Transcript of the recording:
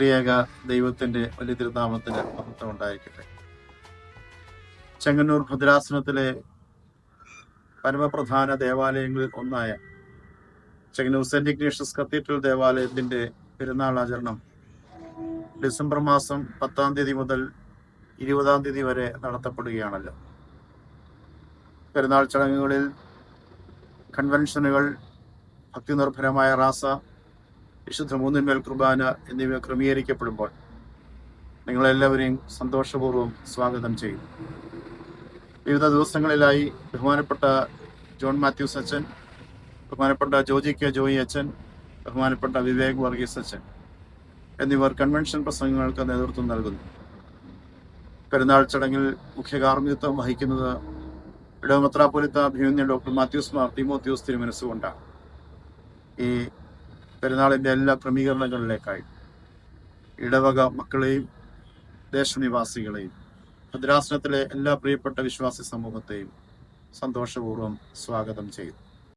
ത്രിയേക ദൈവത്തിന്റെ വലിയ തിരുനാമത്തിന് മഹത്വം ഉണ്ടായിരിക്കട്ടെ. ചെങ്ങന്നൂർ ഭദ്രാസനത്തിലെ പരമപ്രധാന ദേവാലയങ്ങളിൽ ഒന്നായ ചെങ്ങന്നൂർ സെന്റ് ഇഗ്നേഷ്യസ് കത്തീഡ്രൽ ദേവാലയത്തിന്റെ പെരുന്നാൾ ആചരണം ഡിസംബർ മാസം 10-ാം തീയതി മുതൽ 20-ാം തീയതി വരെ നടത്തപ്പെടുകയാണല്ലോ. പെരുന്നാൾ ചടങ്ങുകളിൽ കൺവെൻഷനുകൾ, ഭക്തിനിർഭരമായ റാസ, വിശുദ്ധ മൂന്നിന്മേൽ കുർബാന എന്നിവ ക്രമീകരിക്കപ്പെടുമ്പോൾ നിങ്ങളെല്ലാവരെയും സന്തോഷപൂർവ്വം സ്വാഗതം ചെയ്യും. വിവിധ ദിവസങ്ങളിലായി ബഹുമാനപ്പെട്ട ജോൺ മാത്യൂസ് അച്ഛൻ, ബഹുമാനപ്പെട്ട ജോജി കെ ജോയി അച്ഛൻ, ബഹുമാനപ്പെട്ട വിവേക് വർഗീസ് അച്ഛൻ എന്നിവർ കൺവെൻഷൻ പ്രസംഗങ്ങൾക്ക് നേതൃത്വം നൽകുന്നു. പെരുന്നാൾ ചടങ്ങിൽ മുഖ്യ കാർമ്മികത്വം വഹിക്കുന്നത് ഇടവമെത്രാപ്പൊലീത്ത അഭിമന്യ ഡോക്ടർ മാത്യൂസ് മാർ തീമോത്തിയോസ് തിരുമനസ്സുകൊണ്ടാണ്. ഈ പെരുന്നാളിൻ്റെ എല്ലാ ക്രമീകരണങ്ങളിലേക്കായി ഇടവക മക്കളെയും ദേശനിവാസികളെയും ഭദ്രാസനത്തിലെ എല്ലാ പ്രിയപ്പെട്ട വിശ്വാസി സമൂഹത്തെയും സന്തോഷപൂർവ്വം സ്വാഗതം ചെയ്തു.